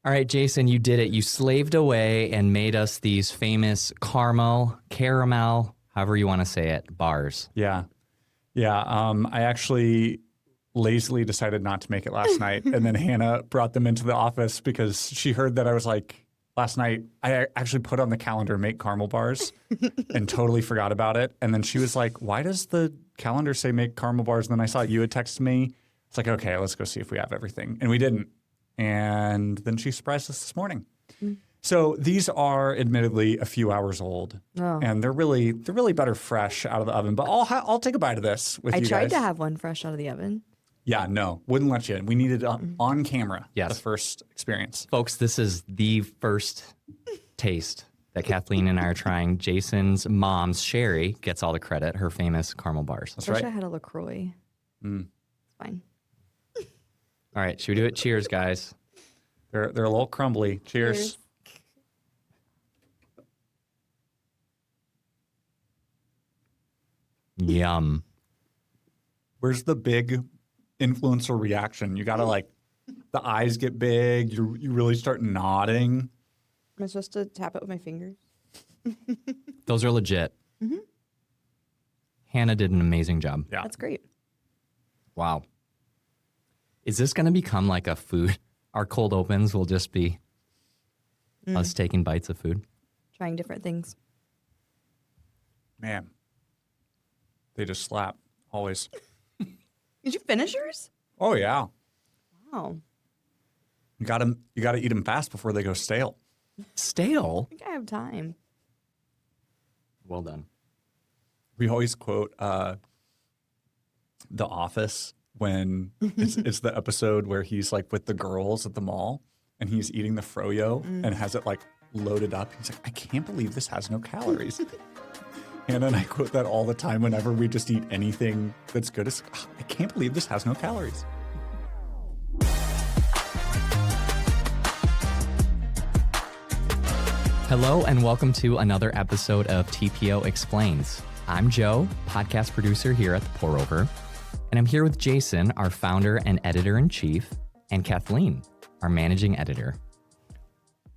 All right, Jason, you did it. You slaved away and made us these famous caramel, however you want to say it, bars. Yeah. I actually lazily decided not to make it last night. And then Hannah brought them into the office because she heard that I was like, last night, I actually put on the calendar, make caramel bars and totally forgot about it. And then she was like, why does the calendar say make caramel bars? And then I saw you had texted me. It's like, okay, let's go see if we have everything. And we didn't. And then she surprised us this morning. So these are admittedly a few hours old, and they're really better fresh out of the oven. But I'll take a bite of this with you guys. I tried to have one fresh out of the oven. Yeah, no, wouldn't let you in. We needed it on camera. Yes. The first experience. Folks, this is the first taste that Kathleen and I are trying. Jason's mom's Sherry gets all the credit. Her famous caramel bars. That's I wish right. I had a LaCroix. It's fine. All right, should we do it? Cheers, guys. They're a little crumbly. Cheers. Yum. Where's the big influencer reaction? You gotta the eyes get big. You really start nodding. Am I supposed to tap it with my fingers? Those are legit. Hannah did an amazing job. Yeah. That's great. Wow. Is this going to become like a food? Our cold opens will just be us taking bites of food. Trying different things. Man, they just slap always. Did you finish yours? Oh yeah, Wow. you gotta eat them fast before they go stale. Stale? I think I have time. Well done. We always quote The Office when it's the episode where he's like with the girls at the mall and he's eating the froyo and has it like loaded up. He's like, I can't believe this has no calories. Hannah and I quote that all the time whenever we just eat anything that's good. It's, I can't believe this has no calories. Hello and welcome to another episode of TPO Explains. I'm Joe, podcast producer here at The Pour Over, and I'm here with Jason, our founder and editor-in-chief, and Kathleen, our managing editor.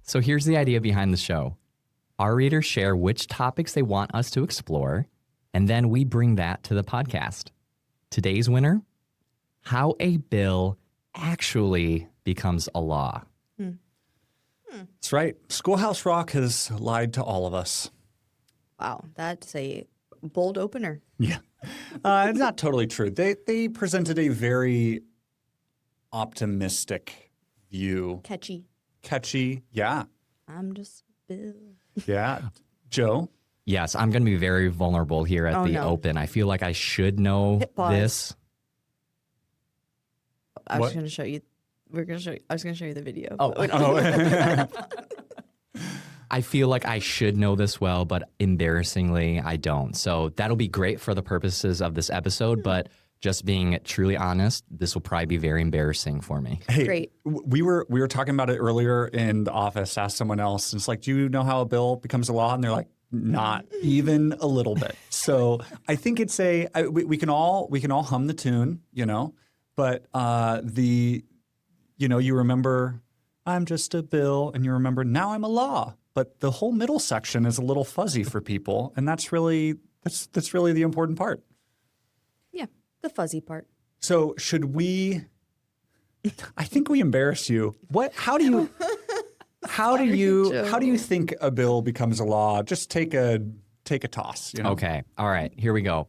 So here's the idea behind the show. Our readers share which topics they want us to explore, and then we bring that to the podcast. Today's winner, how a bill actually becomes a law. That's right. Schoolhouse Rock has lied to all of us. Wow. That's a bold opener. Yeah. It's not totally true. They presented a very optimistic view. Catchy. Yeah. I'm just Bill. Yeah. Joe? Yes, I'm going to be very vulnerable here at the open. I feel like I should know Hit pause. this. I was What? going to show you. I was going to show you the video. Oh. but- I feel like I should know this well, but embarrassingly, I don't. So that'll be great for the purposes of this episode, but just being truly honest, this will probably be very embarrassing for me. Hey, Great. we were talking about it earlier in the office. Asked someone else. And it's like, do you know how a bill becomes a law? And they're like, not even a little bit. So I think it's we can all hum the tune, but you remember I'm just a bill, and you remember now I'm a law. But the whole middle section is a little fuzzy for people, and that's really the important part. Yeah. The fuzzy part. So should we? I think we embarrass you. What? How do you? How do you think a bill becomes a law? Just take a toss. Okay. All right. Here we go.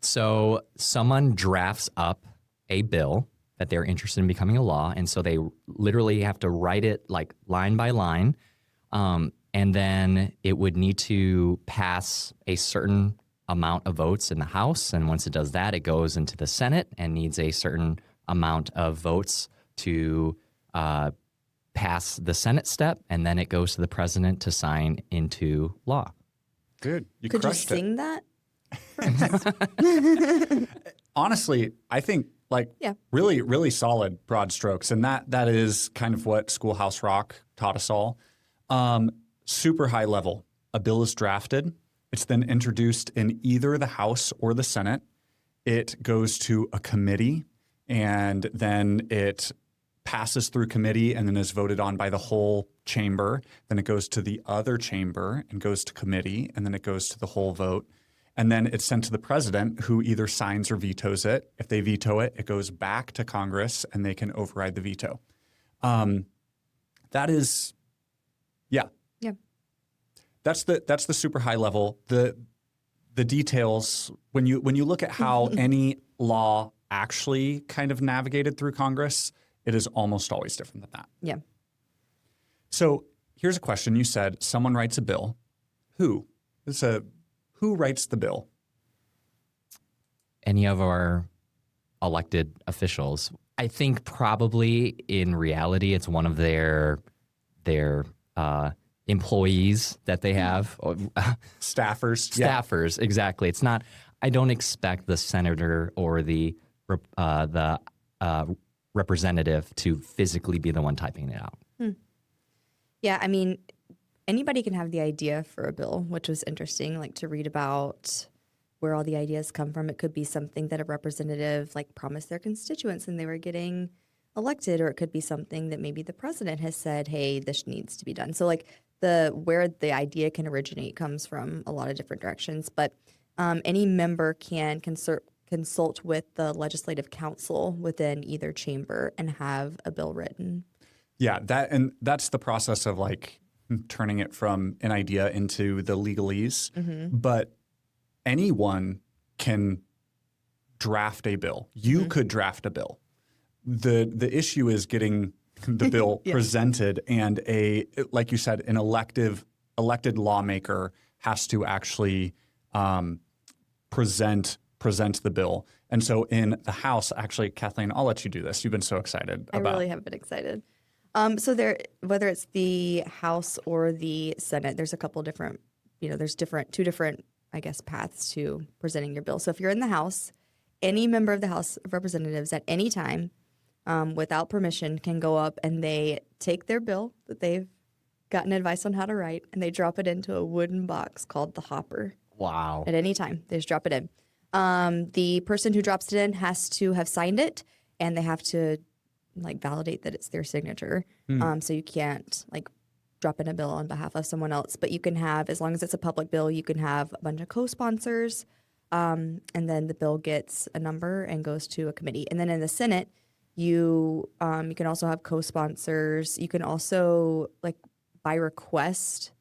So someone drafts up a bill that they're interested in becoming a law, and so they literally have to write it like line by line. And then it would need to pass a certain amount of votes in the House. And once it does that, it goes into the Senate and needs a certain amount of votes to pass the Senate step. And then it goes to the president to sign into law. Good. Could you crushed it. sing that? Honestly, I think really, really solid broad strokes. And that is kind of what Schoolhouse Rock taught us all. Super high level. A bill is drafted. It's then introduced in either the House or the Senate. It goes to a committee, and then it passes through committee and then is voted on by the whole chamber. Then it goes to the other chamber and goes to committee, and then it goes to the whole vote. And then it's sent to the president, who either signs or vetoes it. If they veto it, it goes back to Congress and they can override the veto. That is, yeah. Yeah. That's the super high level. The details, when you look at how any law actually kind of navigated through Congress, it is almost always different than that. Yeah. So here's a question. You said someone writes a bill. Who? Who writes the bill? Any of our elected officials. I think probably in reality it's one of their employees that they have. Staffers. Yeah. Staffers, exactly. It's not. I don't expect the senator or the representative to physically be the one typing it out. Yeah, I mean, anybody can have the idea for a bill, which was interesting, like to read about where all the ideas come from. It could be something that a representative like promised their constituents when they were getting elected, or it could be something that maybe the president has said, hey, this needs to be done. So like where the idea can originate comes from a lot of different directions, but any member can consult with the legislative council within either chamber and have a bill written. Yeah, that's the process of like turning it from an idea into the legalese. Mm-hmm. But anyone can draft a bill. You could draft a bill. The issue is getting the bill presented, and like you said, an elected lawmaker has to actually present the bill. And so in the House, actually, Kathleen, I'll let you do this. You've been so excited about. I really have been excited. So whether it's the House or the Senate, there's a couple different, there's two different, I guess, paths to presenting your bill. So if you're in the House, any member of the House of Representatives at any time, without permission, can go up and they take their bill that they've gotten advice on how to write, and they drop it into a wooden box called the hopper. Wow. At any time, they just drop it in. The person who drops it in has to have signed it, and they have to validate that it's their signature. So you can't drop in a bill on behalf of someone else, but you can have, as long as it's a public bill, you can have a bunch of co-sponsors, and then the bill gets a number and goes to a committee. And then in the Senate, you can also have co-sponsors. You can also, by request,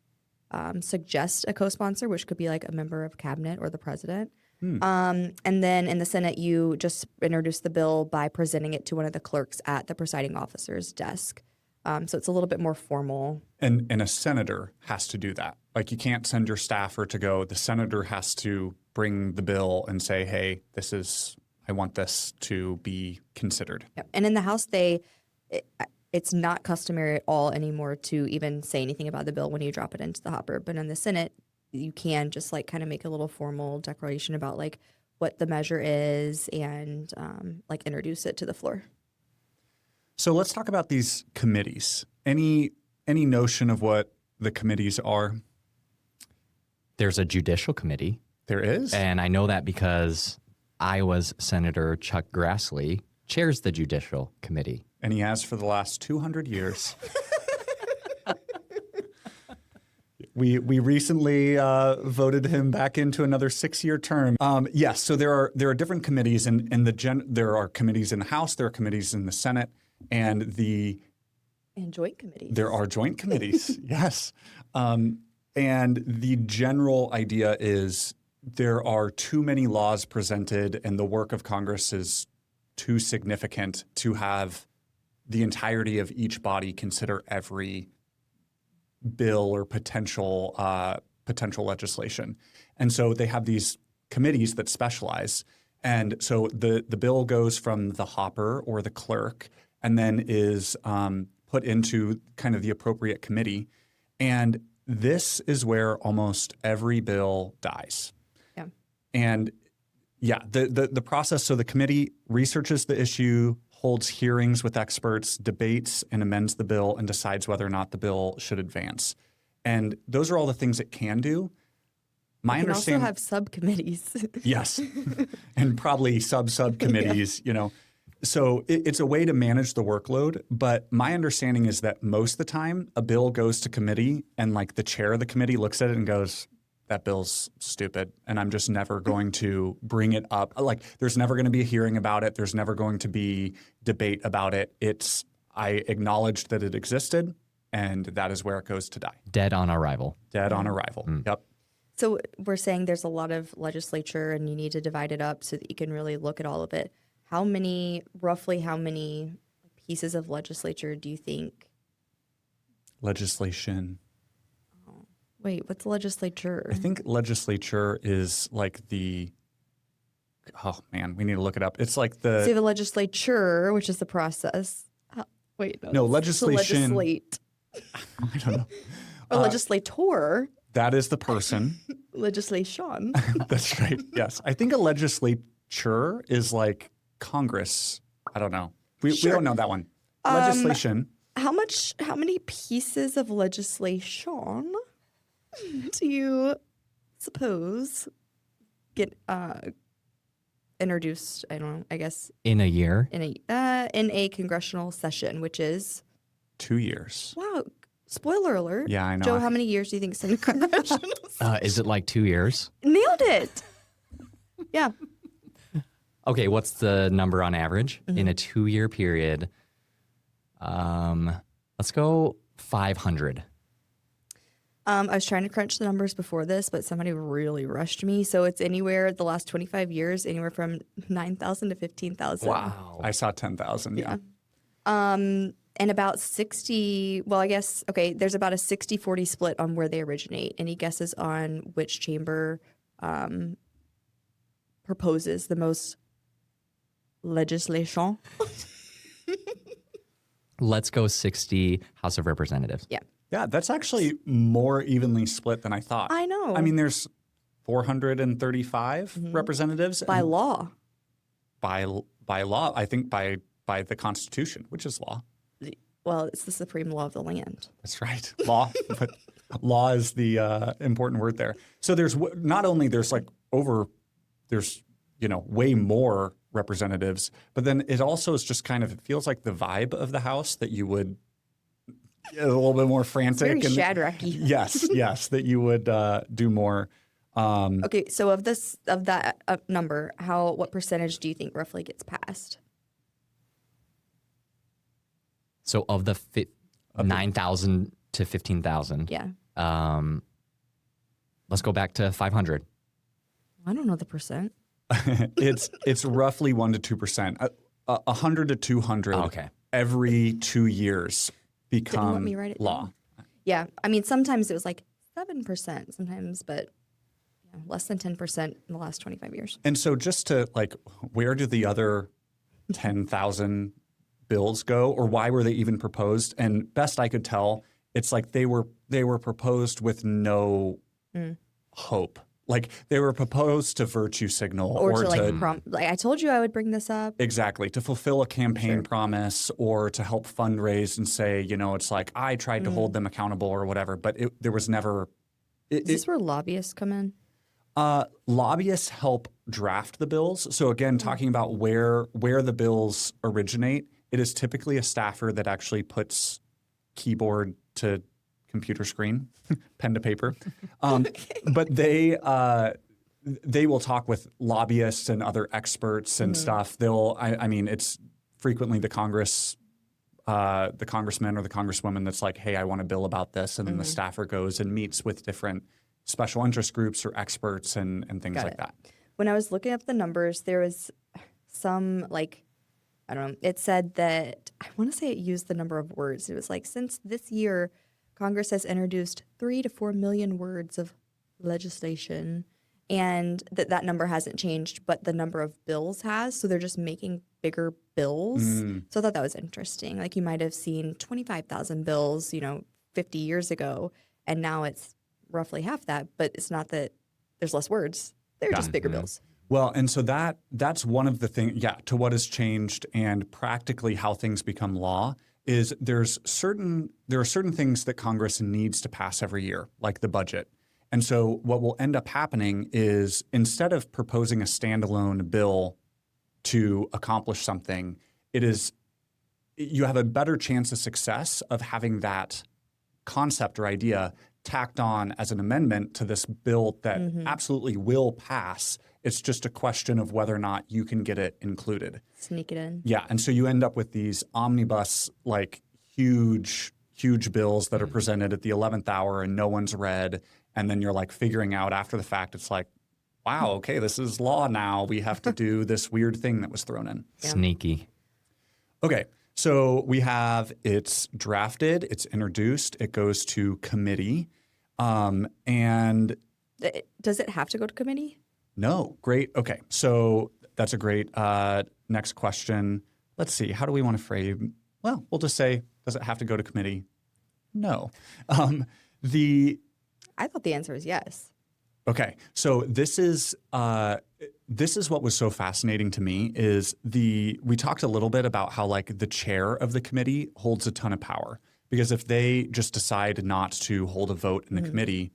suggest a co-sponsor, which could be a member of cabinet or the president. And then in the Senate, you just introduce the bill by presenting it to one of the clerks at the presiding officer's desk. So it's a little bit more formal. And a senator has to do that. You can't send your staffer to go. The senator has to bring the bill and say, hey, I want this to be considered. Yep. And in the House, it's not customary at all anymore to even say anything about the bill when you drop it into the hopper. But in the Senate, you can just kind of make a little formal declaration about what the measure is and introduce it to the floor. So let's talk about these committees. Any notion of what the committees are? There's a judicial committee. There is? And I know that because Iowa's Senator Chuck Grassley chairs the judicial committee. And he has for the last 200 years. We recently voted him back into another 6-year term. Yes, so there are different committees, and there are committees in the House, there are committees in the Senate, and joint committees. There are joint committees, yes. And the general idea is there are too many laws presented, and the work of Congress is too significant to have the entirety of each body consider every bill or potential legislation. And so they have these committees that specialize. And so the bill goes from the hopper or the clerk and then is put into kind of the appropriate committee. And this is where almost every bill dies. Yeah. And yeah, the process, so the committee researches the issue, holds hearings with experts, debates and amends the bill, and decides whether or not the bill should advance. And those are all the things it can do. My understanding also have subcommittees. Yes, and probably subcommittees. Yeah. So it's a way to manage the workload. But my understanding is that most of the time a bill goes to committee and like the chair of the committee looks at it and goes, that bill's stupid. And I'm just never going to bring it up. Like there's never going to be a hearing about it. There's never going to be debate about it. I acknowledged that it existed and that is where it goes to die. Dead on arrival. Dead on arrival. Yep. So we're saying there's a lot of legislature and you need to divide it up so that you can really look at all of it. Roughly how many pieces of legislature do you think? Legislation. Wait, what's legislature? I think legislature is like oh man, we need to look it up. It's like So you have a legislature, which is the process. No, legislation. Legislate. I don't know. Or legislator. That is the person. Legislation. That's right. Yes. I think a legislature is like Congress. I don't know. We don't know that one. Legislation. How many pieces of legislation do you suppose get introduced? I don't know. I guess In a year? in a congressional session, which is 2 years. wow. Spoiler alert. Yeah, I know. Joe, how many years do you think it's in a congressional? Is it like 2 years? Nailed it. Yeah. Okay, what's the number on average in a 2-year period? Let's go 500. I was trying to crunch the numbers before this, but somebody really rushed me. So it's anywhere the last 25 years, anywhere from 9,000 to 15,000. Wow. I saw 10,000. Yeah. And about 60, well, I guess, okay, there's about a 60-40 split on where they originate. Any guesses on which chamber proposes the most legislation? Let's go 60 House of Representatives. Yeah. Yeah, that's actually more evenly split than I thought. I know. I mean, there's 435 representatives. By law. By law, I think by the Constitution, which is law. Well, it's the supreme law of the land. That's right. Law. But law is the important word there. So there's not only there's way more representatives, but then it also is just kind of, it feels like the vibe of the House that you would a little bit more frantic. It's very Shadrach-y. Yes, that you would do more. Okay, so of that number, what percentage do you think roughly gets passed? So of the 9,000 to 15,000. Yeah. Let's go back to 500. I don't know the percent. It's roughly 1% to 2%. 100 to 200 okay. every 2 years become want me to write it law. down? Yeah. I mean, sometimes it was like 7% sometimes, but less than 10% in the last 25 years. And so just to where do the other 10,000 bills go, or why were they even proposed? And best I could tell, it's like they were proposed with no hope. Like they were proposed to virtue signal or to like I told you I would bring this up. Exactly, to fulfill a campaign promise or to help fundraise and say, it's like I tried to hold them accountable or whatever, but there was never. Is this where lobbyists come in? Lobbyists help draft the bills. So again, talking about where the bills originate, it is typically a staffer that actually puts keyboard to computer screen, pen to paper. But they will talk with lobbyists and other experts and stuff. I mean, it's frequently the congressman or the congresswoman that's like, hey, I want a bill about this. And then the staffer goes and meets with different special interest groups or experts and things like that. When I was looking up the numbers, there was some I don't know, it said that, I want to say it used the number of words. It was like, since this year, Congress has introduced 3 to 4 million words of legislation, and that number hasn't changed, but the number of bills has. So they're just making bigger bills. So I thought that was interesting. Like you might have seen 25,000 bills, 50 years ago, and now it's roughly half that. But it's not that there's less words; they're just bigger bills. Well, and so that's one of the things, to what has changed and practically how things become law is there are certain things that Congress needs to pass every year, like the budget. And so what will end up happening is instead of proposing a standalone bill to accomplish something, you have a better chance of success of having that concept or idea tacked on as an amendment to this bill that absolutely will pass. It's just a question of whether or not you can get it included. Sneak it in. Yeah, and so you end up with these omnibus, like huge bills that are presented at the 11th hour and no one's read. And then you're like figuring out after the fact, it's like, wow, okay, this is law now. We have to do this weird thing that was thrown in. Yeah. Sneaky. Okay, so we have it's drafted, it's introduced, it goes to committee, and Does it have to go to committee? no, great. Okay, so that's a great next question. Let's see, how do we want to frame? Well, we'll just say, does it have to go to committee? No. I thought the answer is yes. Okay, so this is what was so fascinating to me is we talked a little bit about how like the chair of the committee holds a ton of power because if they just decide not to hold a vote in the committee,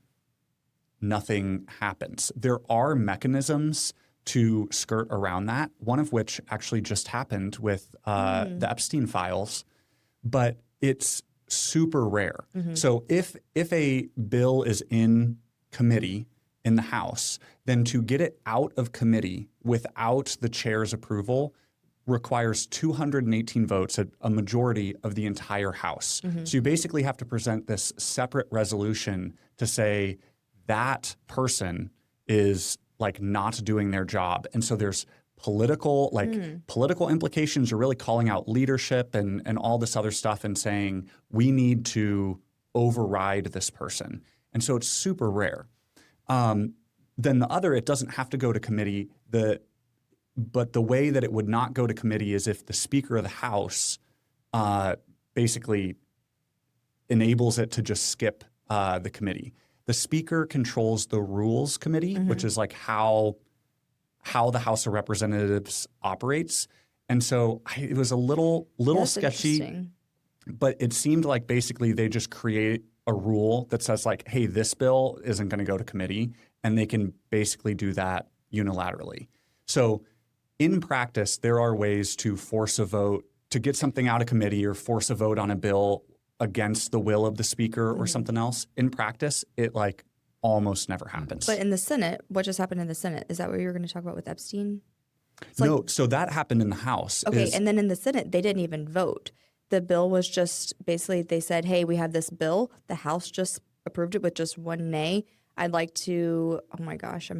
nothing happens. There are mechanisms to skirt around that, one of which actually just happened with the Epstein files, but it's super rare. So if a bill is in committee in the House, then to get it out of committee without the chair's approval requires 218 votes, a majority of the entire House. So you basically have to present this separate resolution to say that person is like not doing their job. And so there's political implications. You're really calling out leadership and all this other stuff and saying we need to override this person. And so it's super rare. Then the other, it doesn't have to go to committee. But the way that it would not go to committee is if the Speaker of the House basically enables it to just skip the committee. The Speaker controls the Rules Committee, which is like how the House of Representatives operates. And so it was a little sketchy, but it seemed like basically they just create a rule that says like, hey, this bill isn't going to go to committee, and they can basically do that unilaterally. So in practice, there are ways to force a vote, to get something out of committee or force a vote on a bill against the will of the Speaker or something else. In practice, it like almost never happens. But in the Senate, what just happened in the Senate? Is that what you were going to talk about with Epstein? No, so that happened in the House. Okay, and then in the Senate, they didn't even vote. The bill was just basically they said, hey, we have this bill. The House just approved it with just one nay. I'd like to, oh my gosh,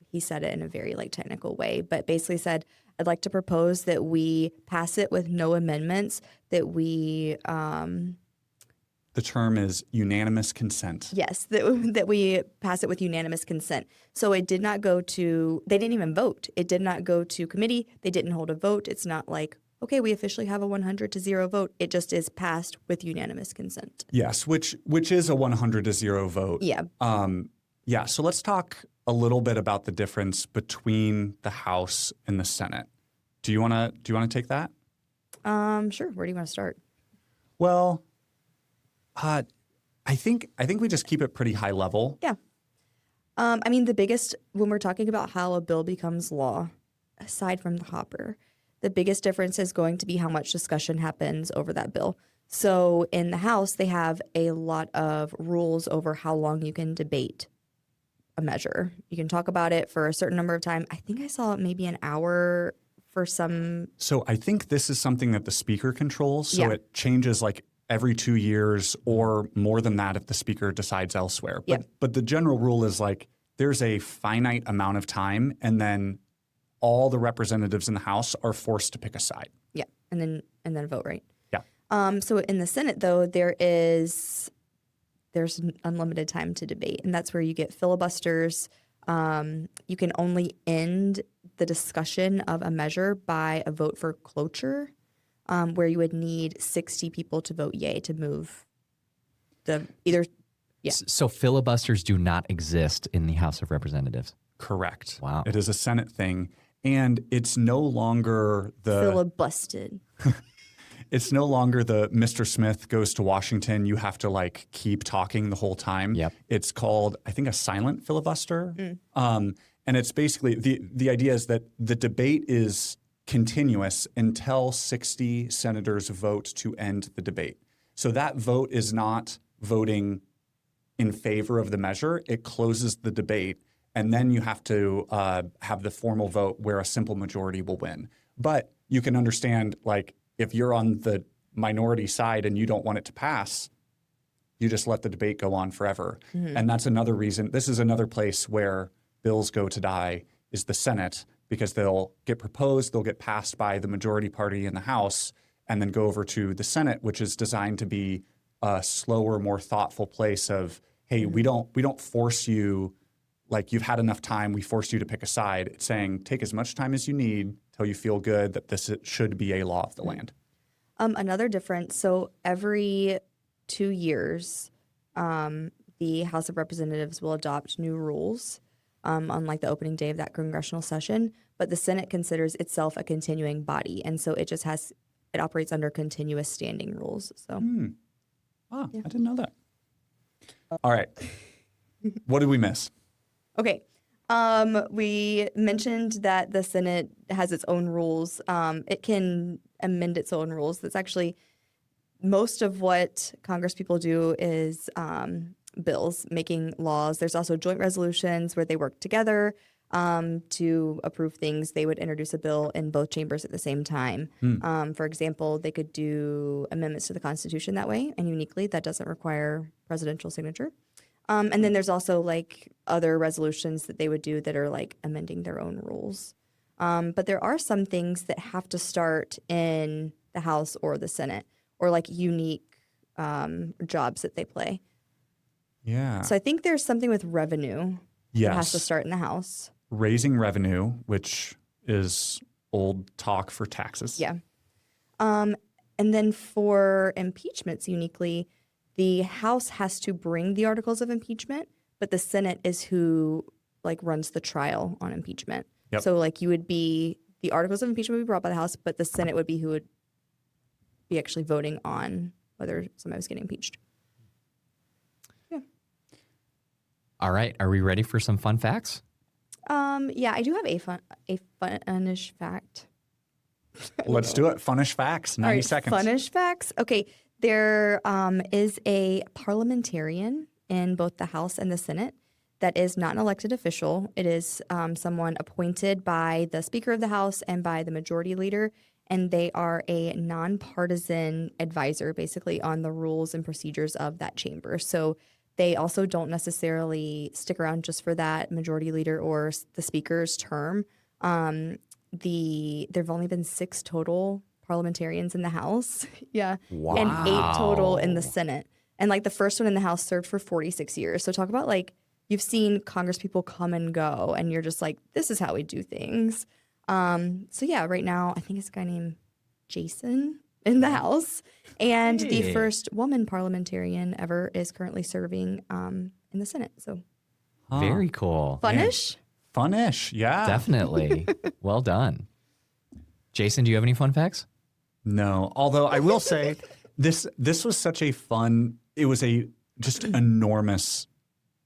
he said it in a very like technical way, but basically said, I'd like to propose that we pass it with no amendments, that we the term is unanimous consent. Yes, that we pass it with unanimous consent. So it did not go to, they didn't even vote. It did not go to committee. They didn't hold a vote. It's not like, okay, we officially have a 100-0 vote. It just is passed with unanimous consent. Yes, which is a 100-0 vote. Yeah. Yeah, so let's talk a little bit about the difference between the House and the Senate. Do you want to take that? Sure. Where do you want to start? Well, I think we just keep it pretty high level. Yeah. I mean, the biggest, when we're talking about how a bill becomes law, aside from the hopper, the biggest difference is going to be how much discussion happens over that bill. So in the House, they have a lot of rules over how long you can debate a measure. You can talk about it for a certain number of time. I think I saw maybe an hour for some. So I think this is something that the Speaker controls. So Yeah. it changes like every 2 years or more than that if the Speaker decides elsewhere. But the general rule is like there's a finite amount of time and then all the representatives in the House are forced to pick a side. Yeah, and then vote, right? Yeah. So in the Senate, though, there's unlimited time to debate, and that's where you get filibusters. You can only end the discussion of a measure by a vote for cloture, where you would need 60 people to vote yay to move Yeah. So filibusters do not exist in the House of Representatives. Correct. Wow. It is a Senate thing. And it's no longer Filibusted. It's no longer the Mr. Smith goes to Washington. You have to like keep talking the whole time. Yep. It's called, I think, a silent filibuster. And it's basically the idea is that the debate is continuous until 60 senators vote to end the debate. So that vote is not voting in favor of the measure. It closes the debate, and then you have to have the formal vote where a simple majority will win. But you can understand, like, if you're on the minority side and you don't want it to pass, you just let the debate go on forever. And that's another reason. This is another place where bills go to die, is the Senate, because they'll get proposed, they'll get passed by the majority party in the House, and then go over to the Senate, which is designed to be a slower, more thoughtful place of, hey, we don't force you, like, you've had enough time, we force you to pick a side. It's saying, take as much time as you need till you feel good that this should be a law of the land. Another difference, so every 2 years, the House of Representatives will adopt new rules on like the opening day of that congressional session, but the Senate considers itself a continuing body, and so it operates under continuous standing rules. So, I didn't know that. All right, what did we miss? Okay. We mentioned that the Senate has its own rules. It can amend its own rules. That's actually most of what Congress people do is bills, making laws. There's also joint resolutions where they work together to approve things. They would introduce a bill in both chambers at the same time. For example, they could do amendments to the Constitution that way, and uniquely, that doesn't require presidential signature. And then there's also like other resolutions that they would do that are like amending their own rules. But there are some things that have to start in the House or the Senate, or like unique jobs that they play. Yeah. So I think there's something with revenue that has to start in the House. Raising revenue, which is old talk for taxes. Yeah. And then for impeachments, uniquely, the House has to bring the articles of impeachment, but the Senate is who like runs the trial on impeachment. Yep. So like the articles of impeachment would be brought by the House, but the Senate would be who would be actually voting on whether somebody was getting impeached. Yeah. All right. Are we ready for some fun facts? Yeah, I do have a funnish fact. Let's do it. Funnish facts. 90 seconds. Funnish facts. Okay. There is a parliamentarian in both the House and the Senate that is not an elected official. It is someone appointed by the Speaker of the House and by the Majority Leader, and they are a nonpartisan advisor basically on the rules and procedures of that chamber. So they also don't necessarily stick around just for that Majority Leader or the Speaker's term. There have only been 6 total parliamentarians in the House. Yeah. Wow. And 8 total in the Senate. And like the first one in the House served for 46 years. So talk about like, you've seen Congress people come and go and you're just like, this is how we do things. So yeah, right now I think it's a guy named Jason in the House. And the first woman parliamentarian ever is currently serving in the Senate. So Very cool. funnish. Funnish. Yeah. Definitely. Well done. Jason, do you have any fun facts? No. Although I will say this was such a fun, it was a just enormous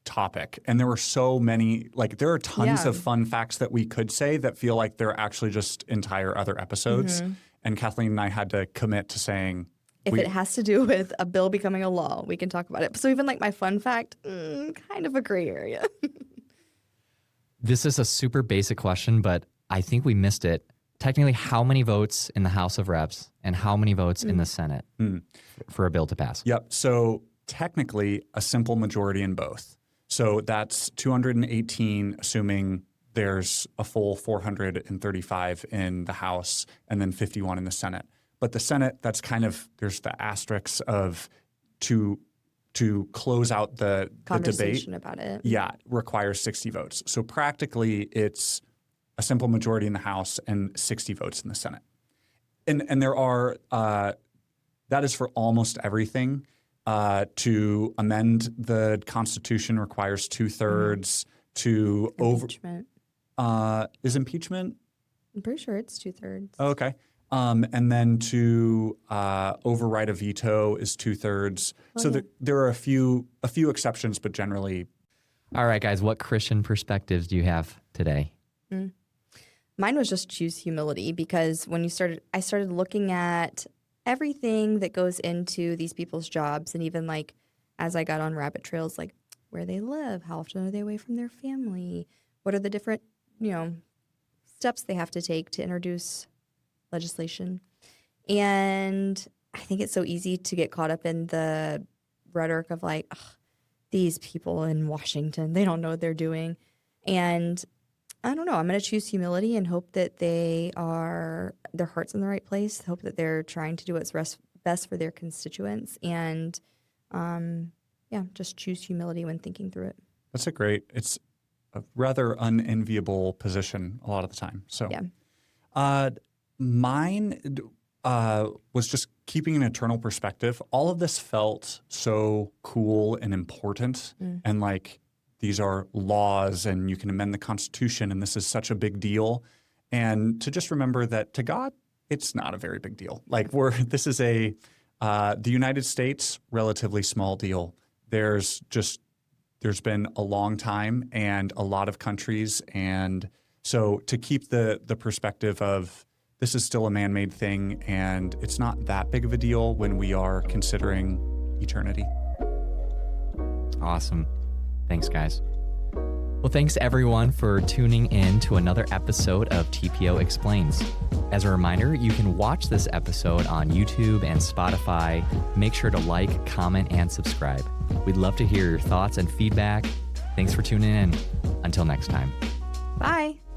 topic. And there were so many, like there are tons of fun facts that we could say that feel like they're actually just entire other episodes. And Kathleen and I had to commit to saying, If it has to do with a bill becoming a law, we can talk about it. So even like my fun fact, kind of a gray area. This is a super basic question, but I think we missed it. Technically, how many votes in the House of Reps and how many votes in the Senate for a bill to pass? Yep. So technically, a simple majority in both. So that's 218, assuming there's a full 435 in the House and then 51 in the Senate. But the Senate, that's kind of, there's the asterisks of to close out the debate. Conversation about it. Yeah, requires 60 votes. So practically, it's a simple majority in the House and 60 votes in the Senate. And there are, that is for almost everything. To amend the Constitution requires 2/3 to Impeachment. Is impeachment? I'm pretty sure it's 2/3. Oh, okay. And then to override a veto is 2/3. There are a few exceptions, but generally. All right, guys, what Christian perspectives do you have today? Mine was just choose humility, because when I started looking at everything that goes into these people's jobs, and even like as I got on rabbit trails, like where they live, how often are they away from their family, what are the different, steps they have to take to introduce legislation. And I think it's so easy to get caught up in the rhetoric of like, ugh, these people in Washington, they don't know what they're doing. And I don't know, I'm going to choose humility and hope that their heart's in the right place, hope that they're trying to do what's best for their constituents, and just choose humility when thinking through it. It's a rather unenviable position a lot of the time. So mine was just keeping an eternal perspective. All of this felt so cool and important, and like these are laws and you can amend the Constitution and this is such a big deal. And to just remember that to God, it's not a very big deal. Like this is the United States, relatively small deal. There's been a long time and a lot of countries. And so to keep the perspective of this is still a man-made thing and it's not that big of a deal when we are considering eternity. Awesome. Thanks, guys. Well, thanks everyone for tuning in to another episode of TPO Explains. As a reminder, you can watch this episode on YouTube and Spotify. Make sure to like, comment, and subscribe. We'd love to hear your thoughts and feedback. Thanks for tuning in. Until next time. Bye.